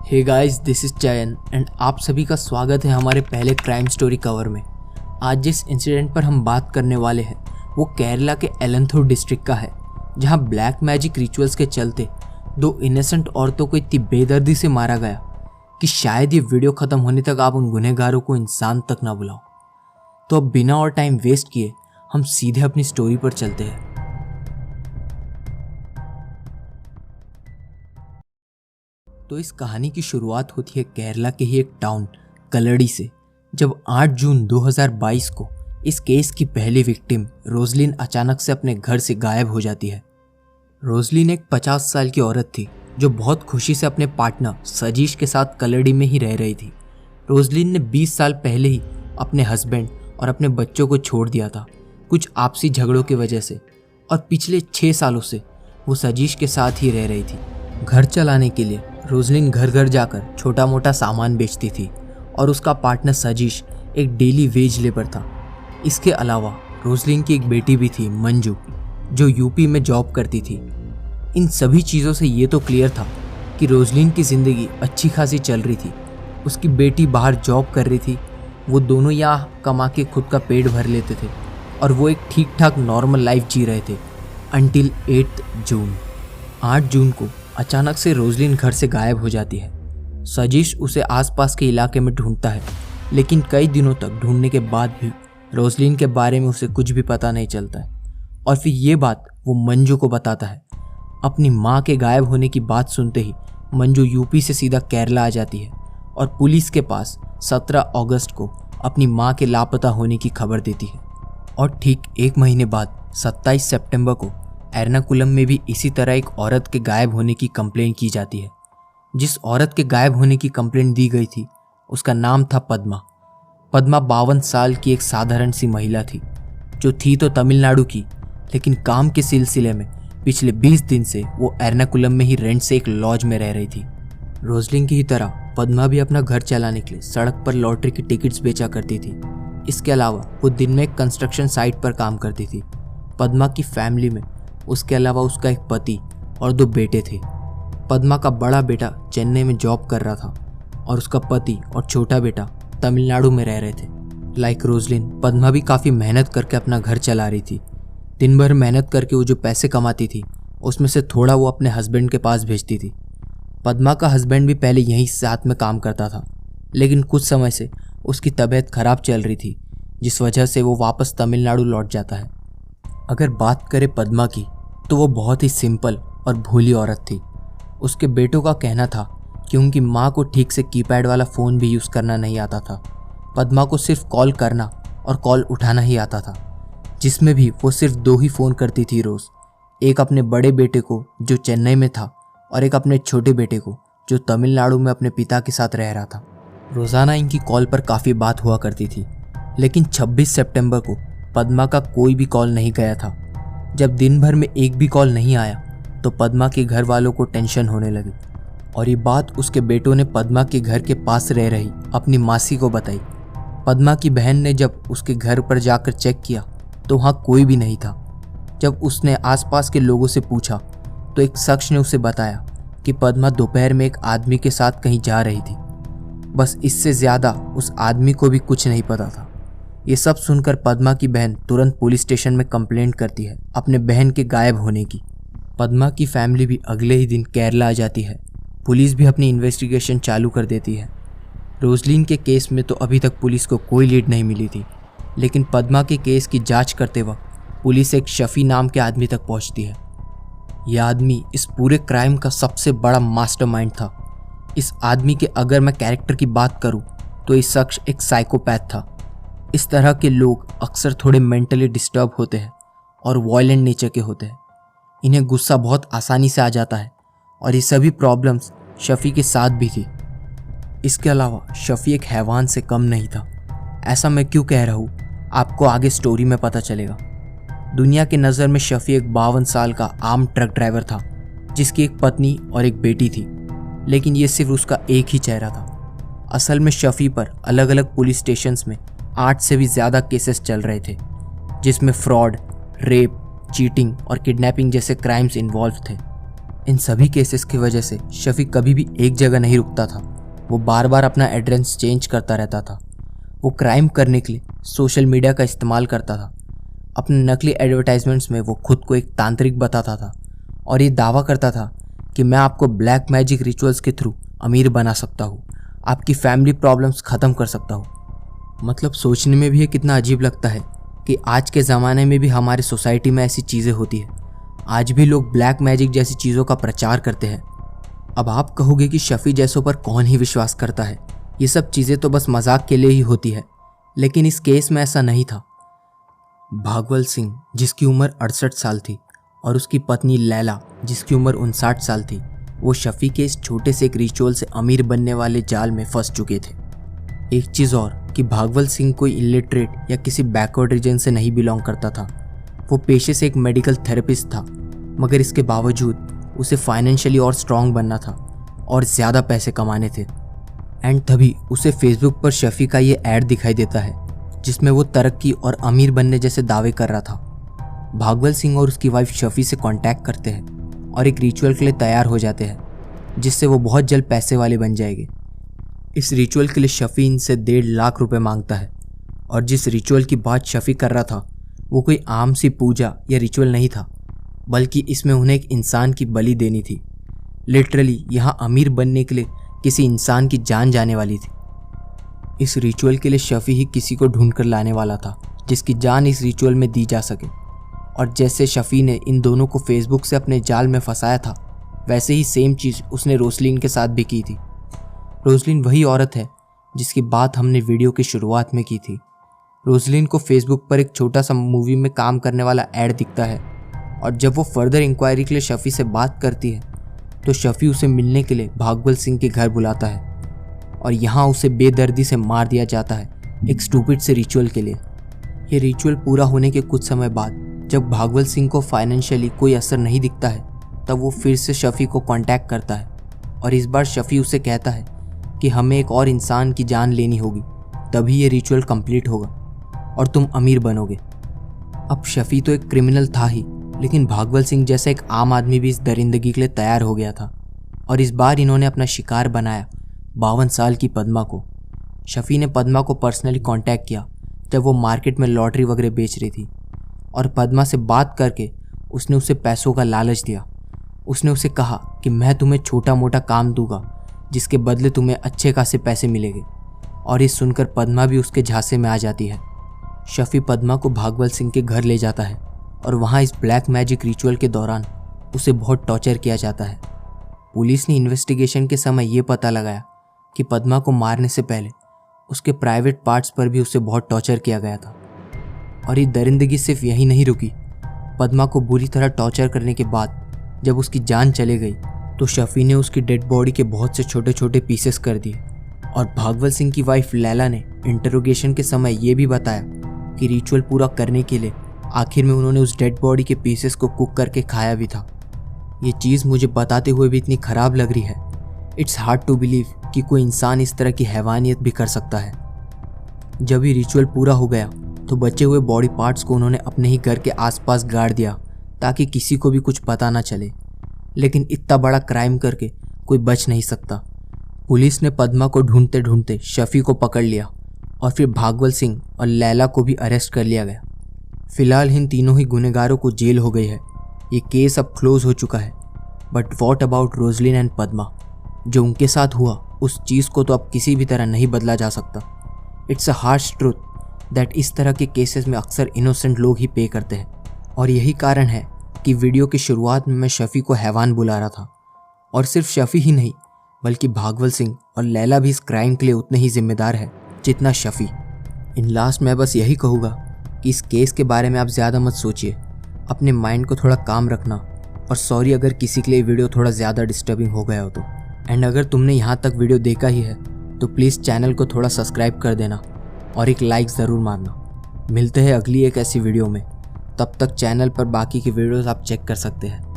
Hey guys, this is चयन and आप सभी का स्वागत है हमारे पहले क्राइम स्टोरी कवर में। आज जिस इंसिडेंट पर हम बात करने वाले हैं वो केरला के एलंथूर डिस्ट्रिक्ट का है, जहां ब्लैक मैजिक रिचुअल्स के चलते दो इनोसेंट औरतों को इतनी बेदर्दी से मारा गया कि शायद ये वीडियो ख़त्म होने तक आप उन गुनहगारों को इंसान तक ना बुलाओ। तो अब बिना और टाइम वेस्ट किए हम सीधे अपनी स्टोरी पर चलते हैं। तो इस कहानी की शुरुआत होती है केरला के ही एक टाउन कल्लड़ी से, जब 8 जून 2022 को इस केस की पहली विक्टिम रोजलिन अचानक से अपने घर से गायब हो जाती है। रोजलिन एक 50 साल की औरत थी जो बहुत खुशी से अपने पार्टनर सजीश के साथ कल्लड़ी में ही रह रही थी। रोजलिन ने 20 साल पहले ही अपने हस्बैंड और अपने बच्चों को छोड़ दिया था कुछ आपसी झगड़ों की वजह से, और पिछले 6 सालों से वो सजीश के साथ ही रह रही थी। घर चलाने के लिए रोजलिन घर घर जाकर छोटा मोटा सामान बेचती थी और उसका पार्टनर सजीश एक डेली वेज लेबर था। इसके अलावा रोजलिन की एक बेटी भी थी, मंजू, जो यूपी में जॉब करती थी। इन सभी चीज़ों से ये तो क्लियर था कि रोजलिन की ज़िंदगी अच्छी खासी चल रही थी। उसकी बेटी बाहर जॉब कर रही थी, वो दोनों यहाँ कमा के खुद का पेट भर लेते थे और वो एक ठीक ठाक नॉर्मल लाइफ जी रहे थे अंटिल 8 जून को अचानक से रोजलिन घर से गायब हो जाती है। सजीश उसे आसपास के इलाके में ढूंढता है, लेकिन कई दिनों तक ढूंढने के बाद भी रोजलिन के बारे में उसे कुछ भी पता नहीं चलता है। और फिर ये बात वो मंजू को बताता है। अपनी माँ के गायब होने की बात सुनते ही मंजू यूपी से सीधा केरला आ जाती है और पुलिस के पास 17 अगस्त को अपनी माँ के लापता होने की खबर देती है। और ठीक एक महीने बाद 27 सितंबर को एर्नाकुलम में भी इसी तरह एक औरत के गायब होने की कंप्लेंट की जाती है। जिस औरत के गायब होने की कंप्लेंट दी गई थी उसका नाम था पद्मा। पद्मा 52 साल की एक साधारण सी महिला थी, जो थी तो तमिलनाडु की, लेकिन काम के सिलसिले में पिछले 20 दिन से वो एर्नाकुलम में ही रेंट से एक लॉज में रह रही थी। रोजलिन की ही तरह पद्मा भी अपना घर चलाने के लिए सड़क पर लॉटरी की टिकट्स बेचा करती थी। इसके अलावा वो दिन में एक कंस्ट्रक्शन साइट पर काम करती थी। पद्मा की फैमिली में उसके अलावा उसका एक पति और 2 बेटे थे। पद्मा का बड़ा बेटा चेन्नई में जॉब कर रहा था और उसका पति और छोटा बेटा तमिलनाडु में रह रहे थे। लाइक रोजलिन, पद्मा भी काफ़ी मेहनत करके अपना घर चला रही थी। दिन भर मेहनत करके वो जो पैसे कमाती थी उसमें से थोड़ा वो अपने हस्बैंड के पास भेजती थी। पद्मा का हस्बैंड भी पहले यहीं साथ में काम करता था, लेकिन कुछ समय से उसकी तबीयत खराब चल रही थी, जिस वजह से वो वापस तमिलनाडु लौट जाता है। अगर बात करें पद्मा की, तो वो बहुत ही सिंपल और भोली औरत थी। उसके बेटों का कहना था कि उनकी माँ को ठीक से कीपैड वाला फ़ोन भी यूज़ करना नहीं आता था। पद्मा को सिर्फ कॉल करना और कॉल उठाना ही आता था, जिसमें भी वो सिर्फ 2 ही फ़ोन करती थी रोज़। एक अपने बड़े बेटे को जो चेन्नई में था और एक अपने छोटे बेटे को जो तमिलनाडु में अपने पिता के साथ रह रहा था। रोज़ाना इनकी कॉल पर काफ़ी बात हुआ करती थी, लेकिन 26 सितंबर को पद्मा का कोई भी कॉल नहीं गया था। जब दिन भर में एक भी कॉल नहीं आया तो पद्मा के घर वालों को टेंशन होने लगी, और ये बात उसके बेटों ने पद्मा के घर के पास रह रही अपनी मासी को बताई। पद्मा की बहन ने जब उसके घर पर जाकर चेक किया तो वहाँ कोई भी नहीं था। जब उसने आसपास के लोगों से पूछा तो एक शख्स ने उसे बताया कि पद्मा दोपहर में एक आदमी के साथ कहीं जा रही थी। बस इससे ज़्यादा उस आदमी को भी कुछ नहीं पता था। ये सब सुनकर पद्मा की बहन तुरंत पुलिस स्टेशन में कंप्लेंट करती है अपने बहन के गायब होने की। पद्मा की फैमिली भी अगले ही दिन केरला आ जाती है। पुलिस भी अपनी इन्वेस्टिगेशन चालू कर देती है। रोजलिन के केस में तो अभी तक पुलिस को कोई लीड नहीं मिली थी, लेकिन पद्मा के केस की जांच करते वक्त पुलिस एक शफी नाम के आदमी तक पहुंचती है। यह आदमी इस पूरे क्राइम का सबसे बड़ा मास्टरमाइंड था। इस आदमी के अगर मैं कैरेक्टर की बात करूं तो इस शख्स एक साइकोपैथ था। इस तरह के लोग अक्सर थोड़े मेंटली डिस्टर्ब होते हैं और वायलेंट नेचर के होते हैं। इन्हें गुस्सा बहुत आसानी से आ जाता है, और ये सभी प्रॉब्लम्स शफ़ी के साथ भी थी। इसके अलावा शफ़ी एक हैवान से कम नहीं था। ऐसा मैं क्यों कह रहा हूँ आपको आगे स्टोरी में पता चलेगा। दुनिया की नज़र में शफ़ी एक 52 साल का आम ट्रक ड्राइवर था, जिसकी एक पत्नी और एक बेटी थी, लेकिन ये सिर्फ उसका एक ही चेहरा था। असल में शफ़ी पर अलग अलग पुलिस स्टेशंस में 8 से भी ज़्यादा केसेस चल रहे थे, जिसमें फ्रॉड, रेप, चीटिंग और किडनैपिंग जैसे क्राइम्स इन्वॉल्व थे। इन सभी केसेस की वजह से शफी कभी भी एक जगह नहीं रुकता था। वो बार बार अपना एड्रेस चेंज करता रहता था। वो क्राइम करने के लिए सोशल मीडिया का इस्तेमाल करता था। अपने नकली एडवर्टाइजमेंट्स में वो खुद को एक तांत्रिक बताता था और ये दावा करता था कि मैं आपको ब्लैक मैजिक रिचुअल्स के थ्रू अमीर बना सकता हूँ, आपकी फैमिली प्रॉब्लम्स ख़त्म कर सकता हूँ। मतलब सोचने में भी ये कितना अजीब लगता है कि आज के ज़माने में भी हमारे सोसाइटी में ऐसी चीज़ें होती है। आज भी लोग ब्लैक मैजिक जैसी चीज़ों का प्रचार करते हैं। अब आप कहोगे कि शफी जैसों पर कौन ही विश्वास करता है, ये सब चीज़ें तो बस मजाक के लिए ही होती है। लेकिन इस केस में ऐसा नहीं था। भागवल सिंह, जिसकी उम्र 68 साल थी, और उसकी पत्नी लैला, जिसकी उम्र 59 साल थी, वो शफी के इस छोटे से एक रिचुअल से अमीर बनने वाले जाल में फंस चुके थे। एक चीज़ और कि भागवल सिंह कोई इलिटरेट या किसी बैकवर्ड रीजन से नहीं बिलोंग करता था। वो पेशे से एक मेडिकल थेरेपिस्ट था, मगर इसके बावजूद उसे फाइनेंशियली और स्ट्रांग बनना था और ज़्यादा पैसे कमाने थे। एंड तभी उसे फेसबुक पर शफी का ये ऐड दिखाई देता है जिसमें वो तरक्की और अमीर बनने जैसे दावे कर रहा था। भागवल सिंह और उसकी वाइफ शफी से कांटेक्ट करते हैं और एक रिचुअल के लिए तैयार हो जाते हैं जिससे वो बहुत जल्द पैसे वाले बन जाएंगे। इस रिचुअल के लिए शफी इनसे 1.5 लाख रुपए मांगता है और जिस रिचुअल की बात शफी कर रहा था वो कोई आम सी पूजा या रिचुअल नहीं था, बल्कि इसमें उन्हें एक इंसान की बलि देनी थी। लिटरली यहाँ अमीर बनने के लिए किसी इंसान की जान जाने वाली थी। इस रिचुअल के लिए शफी ही किसी को ढूंढ कर लाने वाला था जिसकी जान इस रिचुअल में दी जा सके। और जैसे शफी ने इन दोनों को फेसबुक से अपने जाल में फंसाया था, वैसे ही सेम चीज़ उसने रोसलिन के साथ भी की थी। रोसलिन वही औरत है जिसकी बात हमने वीडियो की शुरुआत में की थी। रोसलिन को फेसबुक पर एक छोटा सा मूवी में काम करने वाला ऐड दिखता है और जब वो फर्दर इंक्वायरी के लिए शफी से बात करती है तो शफी उसे मिलने के लिए भागवल सिंह के घर बुलाता है और यहाँ उसे बेदर्दी से मार दिया जाता है एक स्टूपिड से रिचुअल के लिए। ये रिचुअल पूरा होने के कुछ समय बाद जब भागवल सिंह को फाइनेंशियली कोई असर नहीं दिखता है तब वो फिर से शफी को कांटेक्ट करता है और इस बार शफी उसे कहता है कि हमें एक और इंसान की जान लेनी होगी, तभी ये रिचुअल कंप्लीट होगा और तुम अमीर बनोगे। अब शफी तो एक क्रिमिनल था ही, लेकिन भागवल सिंह जैसा एक आम आदमी भी इस दरिंदगी के लिए तैयार हो गया था और इस बार इन्होंने अपना शिकार बनाया 52 साल की पद्मा को। शफी ने पद्मा को पर्सनली कांटेक्ट किया जब वो मार्केट में लॉटरी वगैरह बेच रही थी और पद्मा से बात करके उसने उसे पैसों का लालच दिया। उसने उसे कहा कि मैं तुम्हें छोटा मोटा काम दूंगा जिसके बदले तुम्हें अच्छे खासे पैसे मिलेंगे, और ये सुनकर पद्मा भी उसके झांसे में आ जाती है। शफी पद्मा को भागवल सिंह के घर ले जाता है और वहाँ इस ब्लैक मैजिक रिचुअल के दौरान उसे बहुत टॉर्चर किया जाता है। पुलिस ने इन्वेस्टिगेशन के समय ये पता लगाया कि पद्मा को मारने से पहले उसके प्राइवेट पार्ट्स पर भी उसे बहुत टॉर्चर किया गया था। और ये दरिंदगी सिर्फ यही नहीं रुकी। पद्मा को बुरी तरह टॉर्चर करने के बाद जब उसकी जान चले गई तो शफी ने उसकी डेड बॉडी के बहुत से छोटे छोटे पीसेस कर दिए और भागवल सिंह की वाइफ लैला ने इंटरोगेशन के समय ये भी बताया कि रिचुअल पूरा करने के लिए आखिर में उन्होंने उस डेड बॉडी के पीसेस को कुक करके खाया भी था। ये चीज़ मुझे बताते हुए भी इतनी ख़राब लग रही है। इट्स हार्ड टू बिलीव कि कोई इंसान इस तरह की हैवानियत भी कर सकता है। जब ये रिचुअल पूरा हो गया तो बचे हुए बॉडी पार्ट्स को उन्होंने अपने ही घर के आसपास गाड़ दिया ताकि किसी को भी कुछ पता ना चले। लेकिन इतना बड़ा क्राइम करके कोई बच नहीं सकता। पुलिस ने पद्मा को ढूंढते ढूंढते शफी को पकड़ लिया और फिर भागवल सिंह और लैला को भी अरेस्ट कर लिया गया। फिलहाल इन तीनों ही गुनहगारों को जेल हो गई है। ये केस अब क्लोज हो चुका है। But what about Roslin and Padma? जो उनके साथ हुआ उस चीज़ को तो अब किसी भी तरह नहीं बदला जा सकता। It's a harsh truth that इस तरह के केसेस में अक्सर इनोसेंट लोग ही पे करते हैं। और यही कारण है कि वीडियो की शुरुआत में मैं शफी को हैवान बुला रहा था। और सिर्फ शफी ही नहीं बल्कि भागवल सिंह और लैला भी इस क्राइम के लिए उतने ही जिम्मेदार है जितना शफी। इन लास्ट मैं बस यही कहूँगा कि इस केस के बारे में आप ज़्यादा मत सोचिए, अपने माइंड को थोड़ा काम रखना। और सॉरी अगर किसी के लिए वीडियो थोड़ा ज़्यादा डिस्टर्बिंग हो गया हो तो। एंड अगर तुमने यहाँ तक वीडियो देखा ही है तो प्लीज़ चैनल को थोड़ा सब्सक्राइब कर देना और एक लाइक ज़रूर मारना। मिलते हैं अगली एक ऐसी वीडियो में। तब तक चैनल पर बाकी की वीडियोस आप चेक कर सकते हैं।